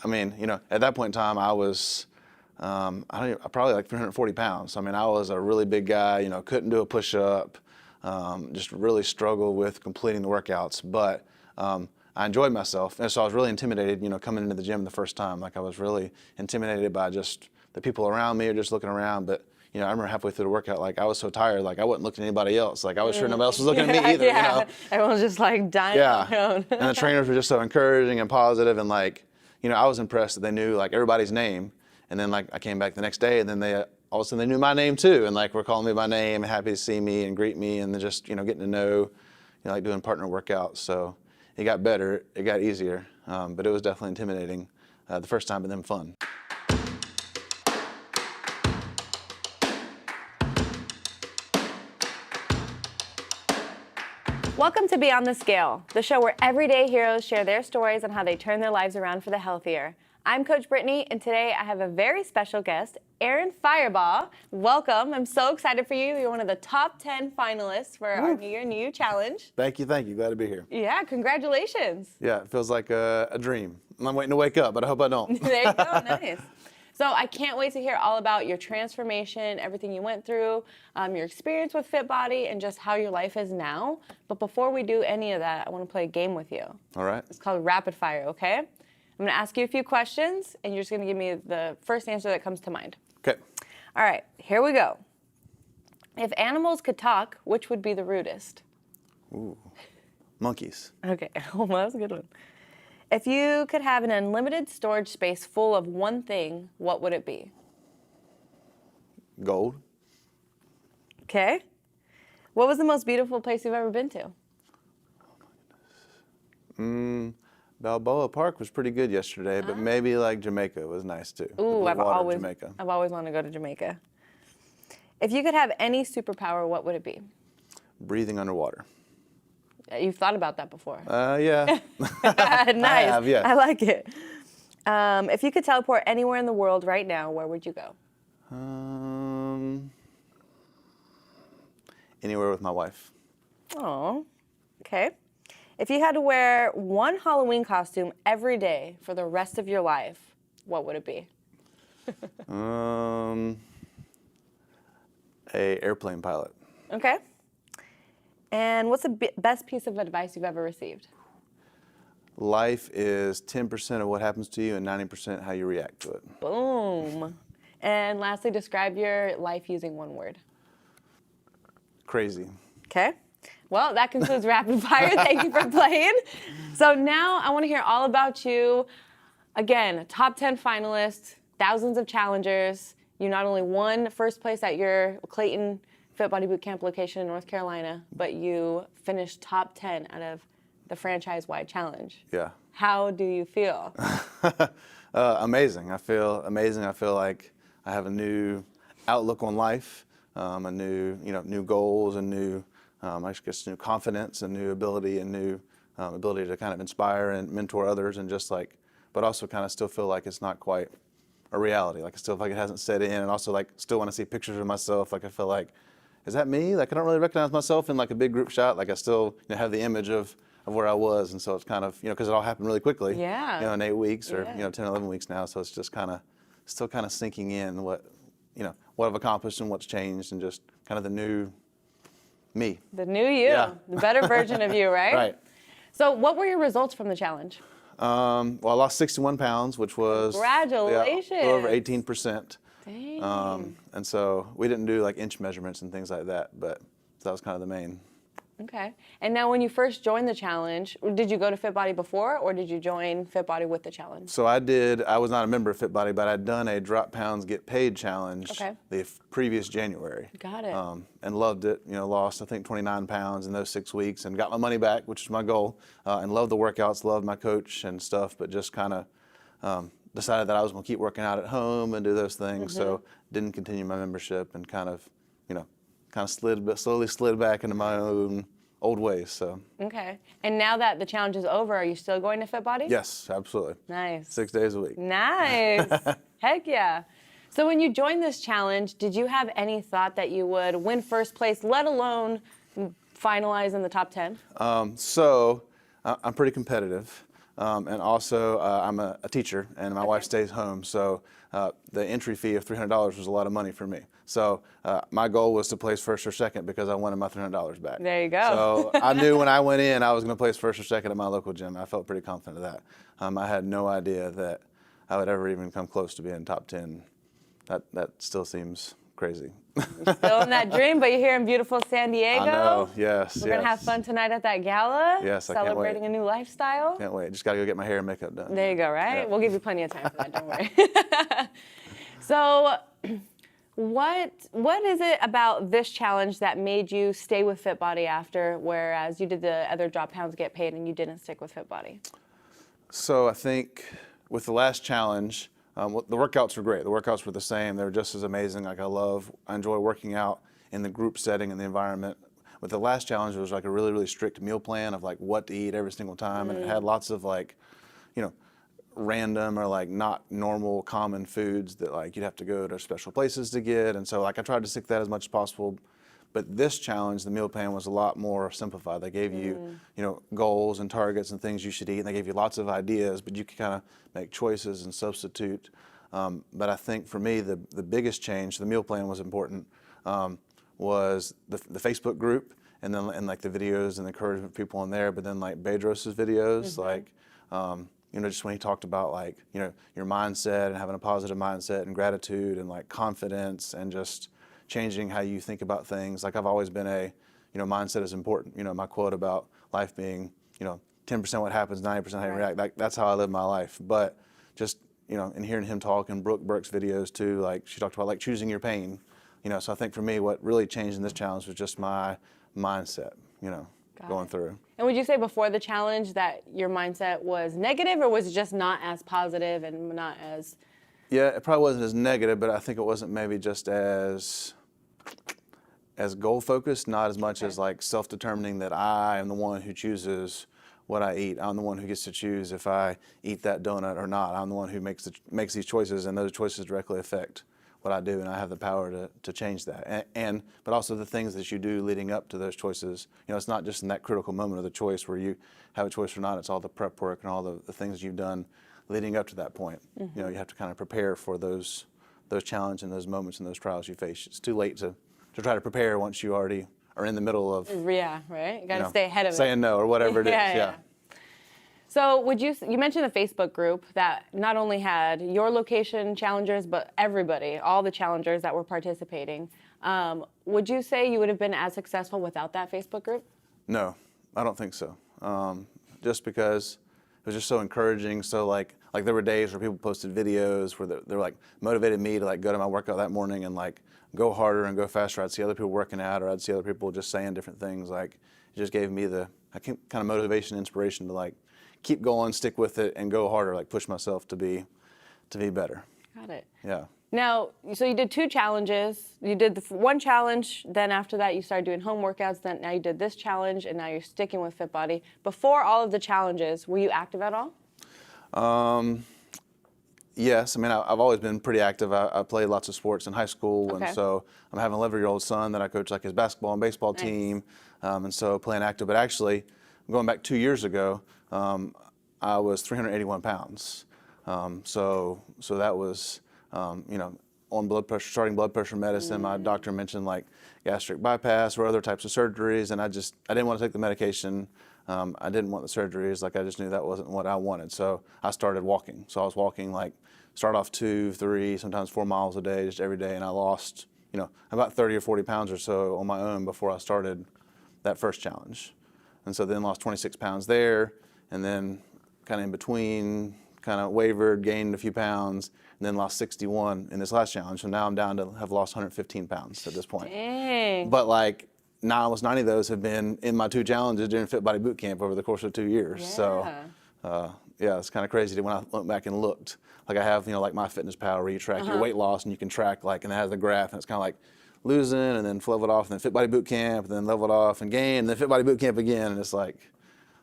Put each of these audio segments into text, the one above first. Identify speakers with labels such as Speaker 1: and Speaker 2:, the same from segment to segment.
Speaker 1: I mean, at that point in time, I was, probably like 340 pounds. I mean, I was a really big guy, couldn't do a push-up, just really struggled with completing the workouts. But I enjoyed myself. And so I was really intimidated, coming into the gym the first time. Like I was really intimidated by just the people around me or just looking around. But, I remember halfway through the workout, like I was so tired, like I wasn't looking at anybody else. Like I was sure nobody else was looking at me either,
Speaker 2: Everyone's just like dying on their own.
Speaker 1: And the trainers were just so encouraging and positive, and like, I was impressed that they knew like everybody's name. And then like I came back the next day, and then they all of a sudden they knew my name too, and like were calling me by name, happy to see me and greet me, and then just getting to know, like doing partner workouts. So it got better, it got easier, but it was definitely intimidating the first time, but then fun.
Speaker 2: Welcome to Beyond the Scale, the show where everyday heroes share their stories on how they turn their lives around for the healthier. I'm Coach Brittany, and today I have a very special guest, Aaron Firebaugh. Welcome. I'm so excited for you. You're one of the top 10 finalists for our New Year, New You Challenge.
Speaker 1: Thank you. Glad to be here.
Speaker 2: Yeah, congratulations.
Speaker 1: Yeah, it feels like a dream. I'm waiting to wake up, but I hope I don't.
Speaker 2: There you go, nice. So I can't wait to hear all about your transformation, everything you went through, your experience with FitBody, and just how your life is now. But before we do any of that, I want to play a game with you.
Speaker 1: All right.
Speaker 2: It's called Rapid Fire, okay? I'm going to ask you a few questions, and you're just going to give me the first answer that comes to mind.
Speaker 1: Okay.
Speaker 2: All right, here we go. If animals could talk, which would be the rudest?
Speaker 1: Ooh, monkeys.
Speaker 2: Okay, well, that was a good one. If you could have an unlimited storage space full of one thing, what would it be?
Speaker 1: Gold.
Speaker 2: Okay. What was the most beautiful place you've ever been to?
Speaker 1: Balboa Park was pretty good yesterday, but maybe like Jamaica was nice too.
Speaker 2: Ooh, I've always wanted to go to Jamaica. If you could have any superpower, what would it be?
Speaker 1: Breathing underwater.
Speaker 2: You've thought about that before.
Speaker 1: Yeah.
Speaker 2: Nice.
Speaker 1: I have, yeah.
Speaker 2: I like it. If you could teleport anywhere in the world right now, where would you go?
Speaker 1: Anywhere with my wife.
Speaker 2: Oh, okay. If you had to wear one Halloween costume every day for the rest of your life, what would it be?
Speaker 1: A airplane pilot.
Speaker 2: Okay. And what's the best piece of advice you've ever received?
Speaker 1: Life is 10% of what happens to you and 90% how you react to it.
Speaker 2: Boom. And lastly, describe your life using one word.
Speaker 1: Crazy.
Speaker 2: Okay. Well, that concludes Rapid Fire. Thank you for playing. So now I want to hear all about you. Again, top 10 finalists, thousands of challengers. You not only won first place at your Clayton FitBody Bootcamp location in North Carolina, but you finished top 10 out of the franchise-wide challenge.
Speaker 1: Yeah.
Speaker 2: How do you feel?
Speaker 1: Amazing. I feel amazing. I feel like I have a new outlook on life, a new, new goals, and new, I guess, new confidence, and new ability, and new ability to kind of inspire and mentor others, and just like, but also kind of still feel like it's not quite a reality. Like I still feel like it hasn't set in, and also like still want to see pictures of myself. Like I feel like, is that me? Like I don't really recognize myself in like a big group shot. Like I still have the image of where I was, and so it's kind of, because it all happened really quickly.
Speaker 2: Yeah.
Speaker 1: In 8 weeks or 10, 11 weeks now. So it's just kind of still kind of sinking in what I've accomplished and what's changed, and just kind of the new me.
Speaker 2: The new you, the better version of you, right?
Speaker 1: Right.
Speaker 2: So what were your results from the challenge?
Speaker 1: Well, I lost 61 pounds, which was
Speaker 2: Congratulations.
Speaker 1: a little over 18%.
Speaker 2: Dang.
Speaker 1: And so we didn't do like inch measurements and things like that, but that was kind of the main.
Speaker 2: Okay. And now when you first joined the challenge, did you go to FitBody before, or did you join FitBody with the challenge?
Speaker 1: So I was not a member of FitBody, but I'd done a drop pounds, get paid challenge the previous January.
Speaker 2: Got it.
Speaker 1: And loved it, lost I think 29 pounds in those 6 weeks and got my money back, which is my goal, and loved the workouts, loved my coach and stuff, but just kind of decided that I was going to keep working out at home and do those things. So didn't continue my membership and kind of slowly slid back into my own old ways. So.
Speaker 2: Okay. And now that the challenge is over, are you still going to FitBody?
Speaker 1: Yes, absolutely.
Speaker 2: Nice.
Speaker 1: 6 days a week.
Speaker 2: Nice. Heck yeah. So when you joined this challenge, did you have any thought that you would win first place, let alone finalize in the top 10?
Speaker 1: So I'm pretty competitive. And also, I'm a teacher, and my wife stays home. So the entry fee of $300 was a lot of money for me. So my goal was to place first or second because I wanted my $300 back.
Speaker 2: There you go.
Speaker 1: So I knew when I went in, I was going to place first or second at my local gym. I felt pretty confident of that. I had no idea that I would ever even come close to being top 10. That still seems crazy.
Speaker 2: You're still in that dream, but you're here in beautiful San Diego.
Speaker 1: I know, yes.
Speaker 2: We're going to have fun tonight at that gala.
Speaker 1: Yes, I can't wait.
Speaker 2: Celebrating a new lifestyle.
Speaker 1: Can't wait. Just got to go get my hair and makeup done.
Speaker 2: There you go, right?
Speaker 1: Yeah.
Speaker 2: We'll give you plenty of time for that, don't worry. So what is it about this challenge that made you stay with FitBody after, whereas you did the other drop pounds get paid and you didn't stick with FitBody?
Speaker 1: So I think with the last challenge, the workouts were great. The workouts were the same. They were just as amazing. Like I enjoy working out in the group setting and the environment. With the last challenge, it was like a really, really strict meal plan of like what to eat every single time. And it had lots of like, random or like not normal common foods that like you'd have to go to special places to get. And so like I tried to stick to that as much as possible. But this challenge, the meal plan was a lot more simplified. They gave you, goals and targets and things you should eat. And they gave you lots of ideas, but you could kind of make choices and substitute. But I think for me, the biggest change, the meal plan was important, was the Facebook group and then like the videos and the encouragement of people on there. But then like Bedros's videos, like, just when he talked about like, your mindset and having a positive mindset and gratitude and like confidence and just changing how you think about things. Like I've always been mindset is important. My quote about life being, 10% what happens, 90% how you react. That's how I live my life. But just, and hearing him talk and Brooke Burke's videos too, like she talked about like choosing your pain. So I think for me, what really changed in this challenge was just my mindset, going through.
Speaker 2: And would you say before the challenge that your mindset was negative, or was it just not as positive and not as...
Speaker 1: Yeah, it probably wasn't as negative, but I think it wasn't maybe just as goal focused, not as much as like self-determining that I am the one who chooses what I eat. I'm the one who gets to choose if I eat that donut or not. I'm the one who makes these choices, and those choices directly affect what I do, and I have the power to change that. But also the things that you do leading up to those choices. It's not just in that critical moment of the choice where you have a choice or not. It's all the prep work and all the things you've done leading up to that point. You have to kind of prepare for those challenges and those moments and those trials you face. It's too late to try to prepare once you already are in the middle of.
Speaker 2: Yeah, right. You got to stay ahead of it.
Speaker 1: Saying no or whatever it is. Yeah.
Speaker 2: So you mentioned the Facebook group that not only had your location challengers, but everybody, all the challengers that were participating. Would you say you would have been as successful without that Facebook group?
Speaker 1: No, I don't think so. Just because it was just so encouraging. So like there were days where people posted videos where they were like motivated me to like go to my workout that morning and like go harder and go faster. I'd see other people working out, or I'd see other people just saying different things. Like it just gave me the kind of motivation, inspiration to like keep going, stick with it, and go harder. Like push myself to be better.
Speaker 2: Got it.
Speaker 1: Yeah.
Speaker 2: Now, so you did 2 challenges. You did the one challenge, then after that you started doing home workouts, then now you did this challenge, and now you're sticking with FitBody. Before all of the challenges, were you active at all?
Speaker 1: Yes, I mean, I've always been pretty active. I played lots of sports in high school, and so I'm having an 11-year-old son that I coach like his basketball and baseball team, and so playing active. But actually, going back 2 years ago, I was 381 pounds. So that was, on blood pressure, starting blood pressure medicine. My doctor mentioned like gastric bypass or other types of surgeries, and I didn't want to take the medication. I didn't want the surgeries. Like I just knew that wasn't what I wanted. So I started walking. So I was walking start off 2, 3, sometimes 4 miles a day, just every day, and I lost, about 30 or 40 pounds or so on my own before I started that first challenge. And so then lost 26 pounds there, and then kind of in between, kind of wavered, gained a few pounds, and then lost 61 in this last challenge. So now I'm down to have lost 115 pounds at this point.
Speaker 2: Dang.
Speaker 1: But like almost 90 of those have been in my 2 challenges during FitBody Boot Camp over the course of 2 years.
Speaker 2: Yeah.
Speaker 1: So it's kind of crazy when I went back and looked. Like I have, like MyFitnessPal where you track your weight loss and you can track and it has the graph, and it's kind of like losing and then leveled off, and then FitBody Boot Camp, and then leveled off and gained, and then FitBody Boot Camp again, and it's like,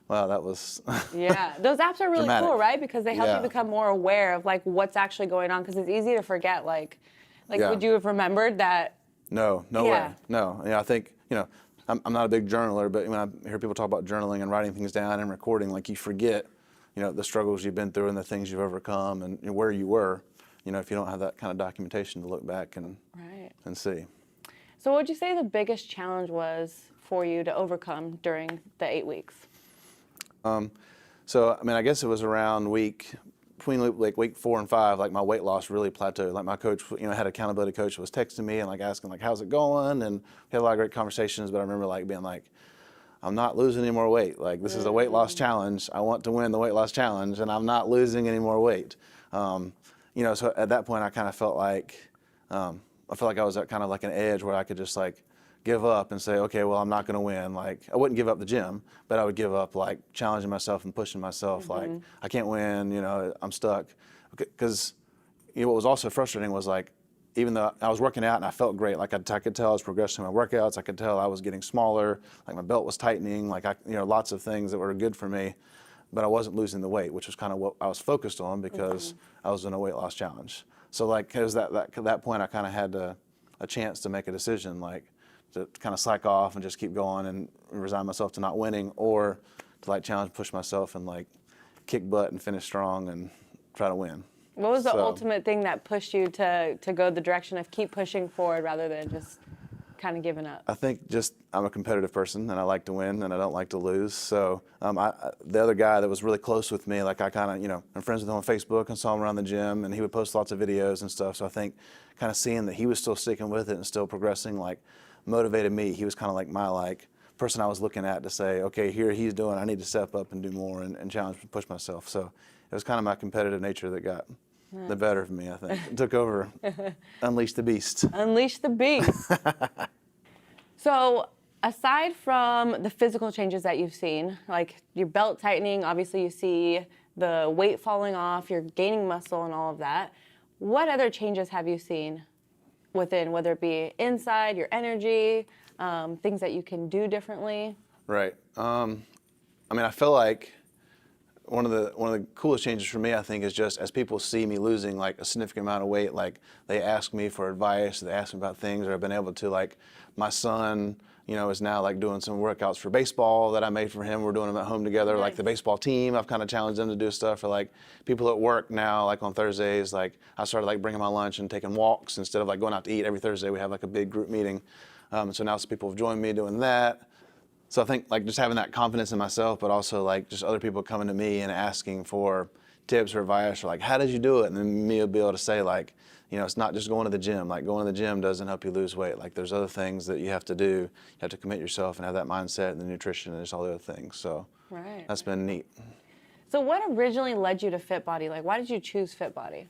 Speaker 1: wow, that was
Speaker 2: Yeah, those apps are really
Speaker 1: dramatic.
Speaker 2: cool, right? Because they help you become more aware of what's actually going on, because it's easy to forget. Would you have remembered that?
Speaker 1: No way. No. I think, I'm not a big journaler, but when I hear people talk about journaling and writing things down and recording, you forget the struggles you've been through and the things you've overcome and where you were, if you don't have that kind of documentation to look back and see.
Speaker 2: So what would you say the biggest challenge was for you to overcome during the 8 weeks?
Speaker 1: So, I mean, I guess it was around between like week 4 and 5, like my weight loss really plateaued. Like my coach, had an accountability coach that was texting me and like asking like, how's it going? And we had a lot of great conversations, but I remember like being like, I'm not losing any more weight. Like this is a weight loss challenge. I want to win the weight loss challenge and I'm not losing any more weight. So at that point I kind of felt like, I felt like I was at kind of like an edge where I could just like give up and say, okay, well, I'm not going to win. Like I wouldn't give up the gym, but I would give up like challenging myself and pushing myself. Like I can't win, I'm stuck. Because what was also frustrating was like, even though I was working out and I felt great, like I could tell I was progressing in my workouts. I could tell I was getting smaller, like my belt was tightening, like lots of things that were good for me, but I wasn't losing the weight, which was kind of what I was focused on because I was in a weight loss challenge. So like, it was that point I kind of had a chance to make a decision, like to kind of slack off and just keep going and resign myself to not winning, or to like challenge, push myself and like kick butt and finish strong and try to win.
Speaker 2: What was the ultimate thing that pushed you to go the direction of keep pushing forward rather than just kind of giving up?
Speaker 1: I think just I'm a competitive person and I like to win and I don't like to lose. So the other guy that was really close with me, like I kind of, I'm friends with him on Facebook and saw him around the gym and he would post lots of videos and stuff. So I think kind of seeing that he was still sticking with it and still progressing, like motivated me. He was kind of like my person I was looking at to say, okay, here he's doing, I need to step up and do more and challenge and push myself. So it was kind of my competitive nature that got the better of me, I think. It took over, unleashed the beast.
Speaker 2: Unleash the beast. So aside from the physical changes that you've seen, like your belt tightening, obviously you see the weight falling off, you're gaining muscle and all of that, what other changes have you seen within, whether it be inside, your energy, things that you can do differently?
Speaker 1: Right. I feel like one of the coolest changes for me, I think, is just as people see me losing like a significant amount of weight, like they ask me for advice, they ask me about things, or I've been able to, like my son, is now like doing some workouts for baseball that I made for him. We're doing them at home together, like the baseball team. I've kind of challenged them to do stuff. Or like people at work now, like on Thursdays, like I started like bringing my lunch and taking walks instead of like going out to eat every Thursday. We have like a big group meeting. So now some people have joined me doing that. So I think like just having that confidence in myself, but also like just other people coming to me and asking for tips or advice or like, how did you do it? And then me will be able to say like, it's not just going to the gym. Like going to the gym doesn't help you lose weight. Like there's other things that you have to do. You have to commit yourself and have that mindset and the nutrition and just all the other things. So that's been neat.
Speaker 2: So what originally led you to Fit Body? Like why did you choose Fit Body?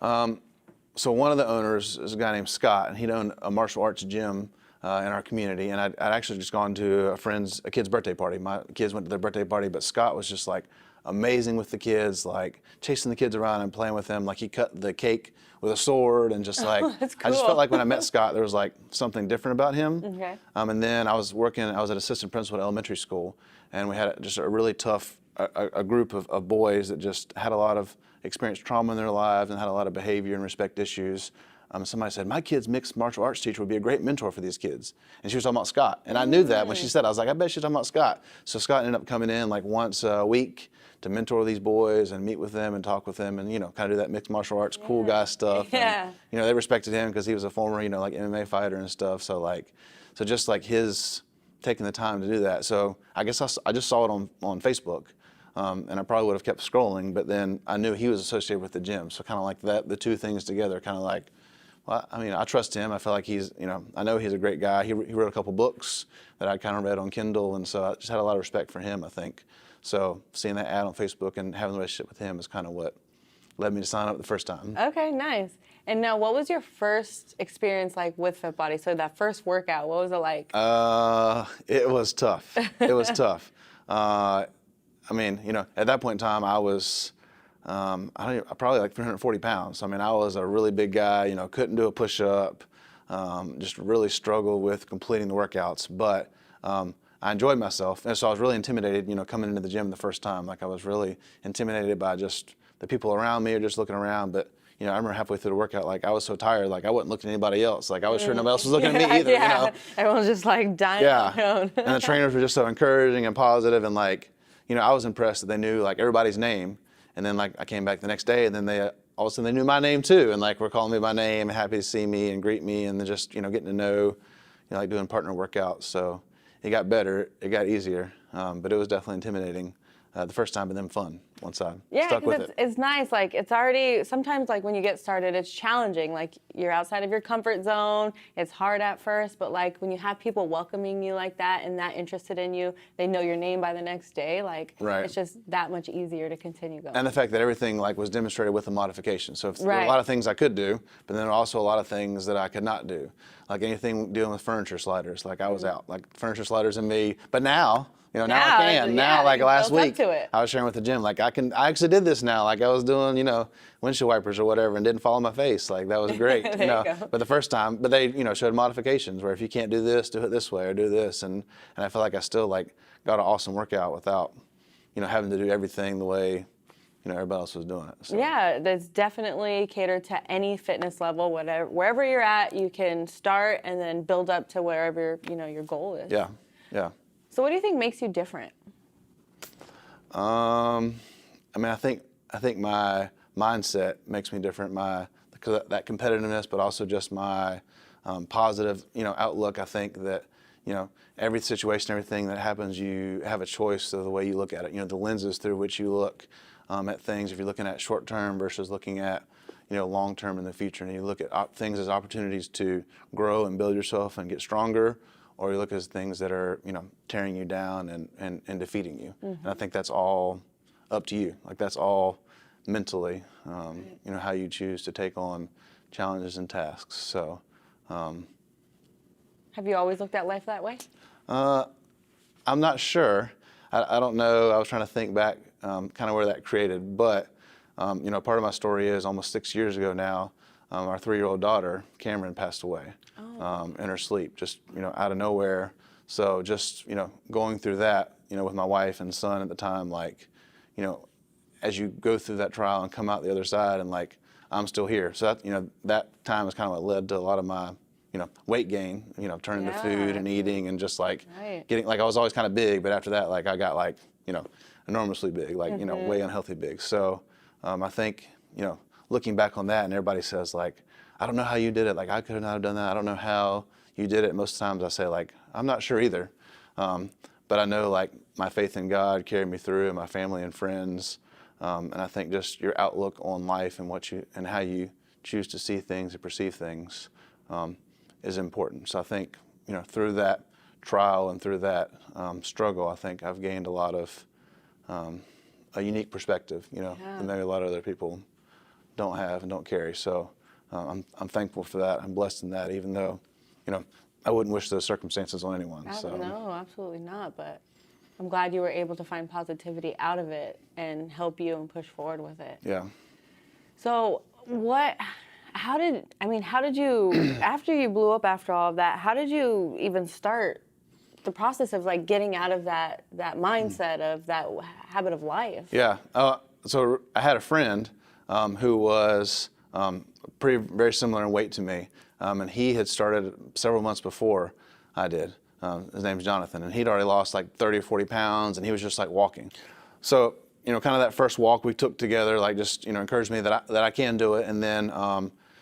Speaker 1: So one of the owners is a guy named Scott, and he'd owned a martial arts gym in our community, and I'd actually just gone to a kid's birthday party. My kids went to their birthday party, but Scott was just like amazing with the kids, like chasing the kids around and playing with them. Like he cut the cake with a sword and just like,
Speaker 2: That's cool.
Speaker 1: I just felt like when I met Scott, there was like something different about him.
Speaker 2: Okay.
Speaker 1: And then I was an assistant principal at elementary school, and we had just a really tough, a group of boys that just had a lot of experienced trauma in their lives and had a lot of behavior and respect issues. Somebody said, my kid's mixed martial arts teacher would be a great mentor for these kids. And she was talking about Scott. And I knew that when she said, I was like, I bet she's talking about Scott. So Scott ended up coming in like once a week to mentor these boys and meet with them and talk with them and, kind of do that mixed martial arts cool guy stuff.
Speaker 2: Yeah.
Speaker 1: And, they respected him because he was a former, like MMA fighter and stuff. So just like his taking the time to do that. So I guess I just saw it on Facebook. And I probably would have kept scrolling, but then I knew he was associated with the gym. So kind of like that, the two things together, kind of like, well, I trust him. I feel like he's, I know he's a great guy. He wrote a couple books that I kind of read on Kindle, and so I just had a lot of respect for him, I think. So seeing that ad on Facebook and having a relationship with him is kind of what led me to sign up the first time.
Speaker 2: Okay, nice. And now, what was your first experience like with Fit Body? So that first workout, what was it like?
Speaker 1: It was tough. It was tough. At that point in time, I was, probably like 340 pounds. I was a really big guy, couldn't do a push-up, just really struggled with completing the workouts. But I enjoyed myself. And so I was really intimidated, coming into the gym the first time. Like I was really intimidated by just the people around me or just looking around. But, I remember halfway through the workout, like I was so tired, like I wasn't looking at anybody else. Like I was sure nobody else was looking at me either,
Speaker 2: Everyone was just like dying on their own.
Speaker 1: And the trainers were just so encouraging and positive and like, I was impressed that they knew like everybody's name. And then like I came back the next day, and then they all of a sudden they knew my name too, and like were calling me by name, and happy to see me and greet me, and then just getting to know, like doing partner workouts. So it got better, it got easier, but it was definitely intimidating the first time, but then fun once I stuck with it.
Speaker 2: It's nice. Like it's already sometimes like when you get started, it's challenging. Like you're outside of your comfort zone. It's hard at first, but like when you have people welcoming you like that and that interested in you, they know your name by the next day. Like it's just that much easier to continue going.
Speaker 1: And the fact that everything like was demonstrated with a modification. So there were a lot of things I could do, but then there were also a lot of things that I could not do. Like anything dealing with furniture sliders, like I was out. Like furniture sliders and me. But now, now I can. Now, like last week, I was sharing with the gym, like I actually did this now. Like I was doing, windshield wipers or whatever, and didn't fall on my face. Like that was great, But the first time, but they, showed modifications where if you can't do this, do it this way or do this, and I feel like I still like got an awesome workout without, having to do everything the way, everybody else was doing it. So.
Speaker 2: Yeah, that's definitely catered to any fitness level, wherever you're at, you can start and then build up to wherever your goal is.
Speaker 1: Yeah, yeah.
Speaker 2: So what do you think makes you different?
Speaker 1: I think my mindset makes me different. Because that competitiveness, but also just my positive, outlook. I think that, every situation, everything that happens, you have a choice of the way you look at it. The lenses through which you look at things. If you're looking at short term versus looking at, long term in the future, and you look at things as opportunities to grow and build yourself and get stronger, or you look at things that are, tearing you down and defeating you. Mm-hmm. And I think that's all up to you. Like that's all mentally, how you choose to take on challenges and tasks. So.
Speaker 2: Have you always looked at life that way?
Speaker 1: I'm not sure. I don't know. I was trying to think back kind of where that created. But, part of my story is almost 6 years ago now, our 3-year-old daughter, Cameron, passed away in her sleep, just, out of nowhere. So just, going through that, with my wife and son at the time, like, as you go through that trial and come out the other side and like, I'm still here. So that, that time is kind of what led to a lot of my, weight gain, turning to food and eating and just like getting, like I was always kind of big, but after that, like I got like, enormously big, like, way unhealthy big. So I think, looking back on that, and everybody says like, I don't know how you did it. Like I could not have done that. I don't know how you did it. Most times I say like, I'm not sure either. But I know like my faith in God carried me through, and my family and friends. And I think just your outlook on life and how you choose to see things and perceive things is important. So I think, through that trial and through that struggle, I think I've gained a lot of a unique perspective, that maybe a lot of other people don't have and don't carry. So I'm thankful for that. I'm blessed in that, even though, I wouldn't wish those circumstances on anyone. So.
Speaker 2: No, absolutely not. But I'm glad you were able to find positivity out of it and help you and push forward with it.
Speaker 1: Yeah.
Speaker 2: So how did you, after you blew up after all of that, how did you even start the process of like getting out of that mindset of that habit of life?
Speaker 1: Yeah. So I had a friend who was very similar in weight to me, and he had started several months before I did. His name's Jonathan, and he'd already lost like 30 or 40 pounds, and he was just like walking. So, kind of that first walk we took together, like just, encouraged me that I can do it. And then,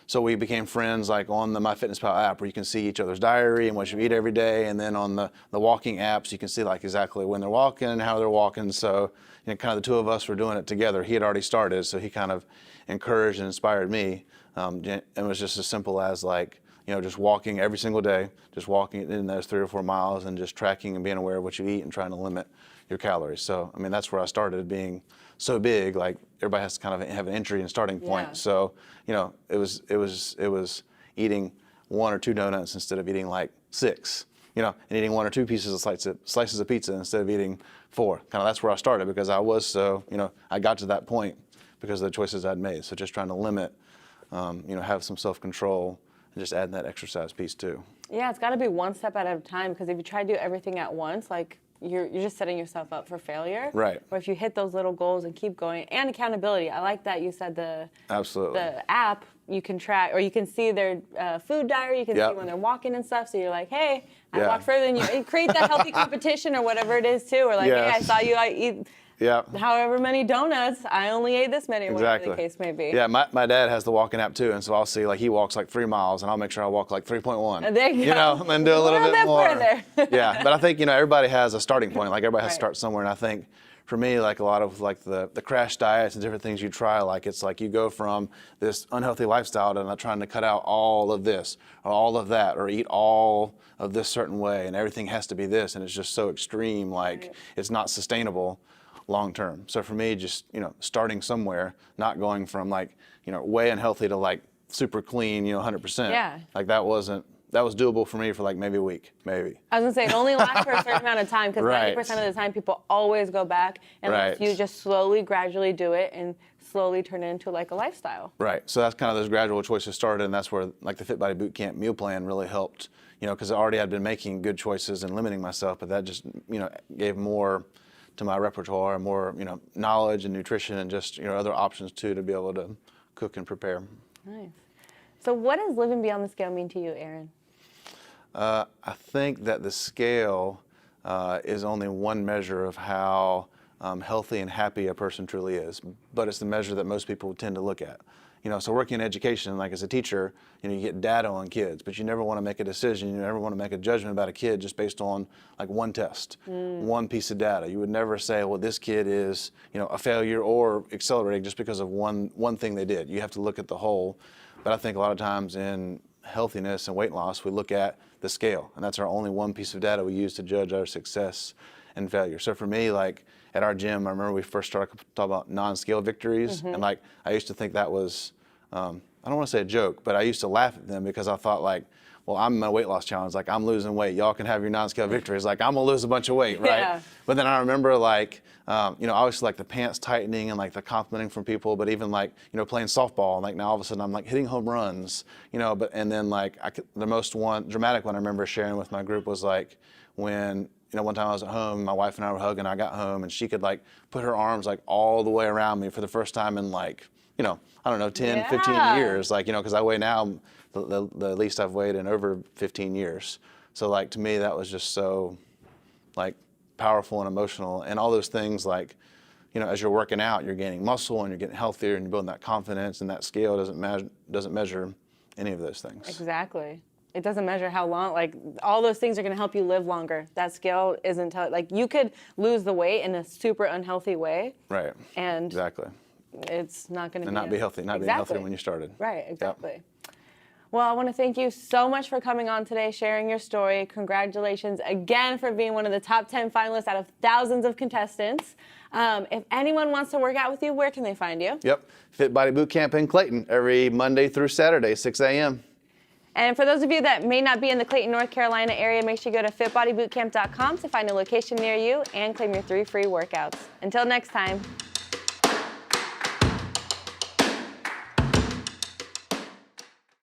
Speaker 1: so we became friends like on the MyFitnessPal app, where you can see each other's diary and what you eat every day. And then on the walking apps, you can see like exactly when they're walking and how they're walking. So, kind of the two of us were doing it together. He had already started, so he kind of encouraged and inspired me. It was just as simple as like, just walking every single day, just walking in those 3 or 4 miles and just tracking and being aware of what you eat and trying to limit your calories. So, that's where I started, being so big, like everybody has to kind of have an entry and starting point. Yeah. So, it was eating 1 or 2 donuts instead of eating like 6, and eating 1 or 2 pieces of slices of pizza instead of eating 4. Kind of that's where I started, because I was so, I got to that point because of the choices I'd made. So just trying to limit, have some self-control, and just adding that exercise piece too.
Speaker 2: Yeah, it's got to be one step at a time, because if you try to do everything at once, like you're just setting yourself up for failure.
Speaker 1: Right.
Speaker 2: Or if you hit those little goals and keep going, and accountability. I like that you said
Speaker 1: Absolutely.
Speaker 2: the app you can track, or you can see their food diary. You can see when they're walking and stuff. So you're like, hey, I walked further than you. And create that healthy competition or whatever it is too. Or like, hey, I saw you eat however many donuts. I only ate this many. Or whatever the case may be.
Speaker 1: Yeah, my dad has the walking app too, and so I'll see like he walks like 3 miles, and I'll make sure I walk like 3.1.
Speaker 2: There you go.
Speaker 1: And do a little bit more.
Speaker 2: Further.
Speaker 1: Yeah, but I think everybody has a starting point. Like everybody has to start somewhere, and I think for me, like a lot of like the crash diets and different things you try, like it's like you go from this unhealthy lifestyle to not trying to cut out all of this or all of that or eat all of this certain way, and everything has to be this, and it's just so extreme, like it's not sustainable long term. So for me, just starting somewhere, not going from like way unhealthy to like super clean, 100%.
Speaker 2: Yeah.
Speaker 1: Like that was doable for me for like maybe a week, maybe.
Speaker 2: I was gonna say it only lasts for a certain amount of time because
Speaker 1: Right.
Speaker 2: 90% of the time people always go back, and
Speaker 1: Right.
Speaker 2: you just slowly, gradually do it and slowly turn it into like a lifestyle.
Speaker 1: Right. So that's kind of those gradual choices started, and that's where like the Fit Body Bootcamp meal plan really helped. Because already I'd been making good choices and limiting myself, but that just gave more to my repertoire, more knowledge and nutrition, and just other options too to be able to cook and prepare.
Speaker 2: Nice. So what does living beyond the scale mean to you, Aaron?
Speaker 1: I think that the scale is only one measure of how healthy and happy a person truly is, but it's the measure that most people tend to look at. So working in education, like as a teacher, you get data on kids, but you never want to make a decision, you never want to make a judgment about a kid just based on like one test, one piece of data. You would never say, well, this kid is, a failure or accelerating just because of one thing they did. You have to look at the whole. But I think a lot of times in healthiness and weight loss, we look at the scale, and that's our only one piece of data we use to judge our success and failure. So for me, like at our gym, I remember we first started talking about non-scale victories, and like I used to think that was, I don't want to say a joke, but I used to laugh at them because I thought like, well, I'm in a weight loss challenge, like I'm losing weight. Y'all can have your non-scale victories. Like I'm gonna lose a bunch of weight, right?
Speaker 2: Yeah.
Speaker 1: But then I remember like, obviously like the pants tightening and like the complimenting from people, but even like, playing softball, and like now all of a sudden I'm like hitting home runs, and then like the most dramatic one I remember sharing with my group was like when, one time I was at home, my wife and I were hugging, I got home and she could like put her arms like all the way around me for the first time in like, I don't know, 10, 15 years, like, because I weigh now the least I've weighed in over 15 years. So like to me, that was just so like powerful and emotional, and all those things like, as you're working out, you're gaining muscle and you're getting healthier and you're building that confidence, and that scale doesn't measure any of those things.
Speaker 2: Exactly. It doesn't measure how long, like all those things are going to help you live longer. That scale isn't, like you could lose the weight in a super unhealthy way.
Speaker 1: Right.
Speaker 2: And
Speaker 1: exactly.
Speaker 2: It's not going to
Speaker 1: be healthy, not being healthy when you started.
Speaker 2: Right, exactly. Yep. Well, I want to thank you so much for coming on today, sharing your story. Congratulations again for being one of the top 10 finalists out of thousands of contestants. If anyone wants to work out with you, where can they find you?
Speaker 1: Yep. Fit Body Bootcamp in Clayton every Monday through Saturday, 6 a.m.
Speaker 2: And for those of you that may not be in the Clayton, North Carolina area, make sure you go to fitbodybootcamp.com to find a location near you and claim your 3 free workouts. Until next time.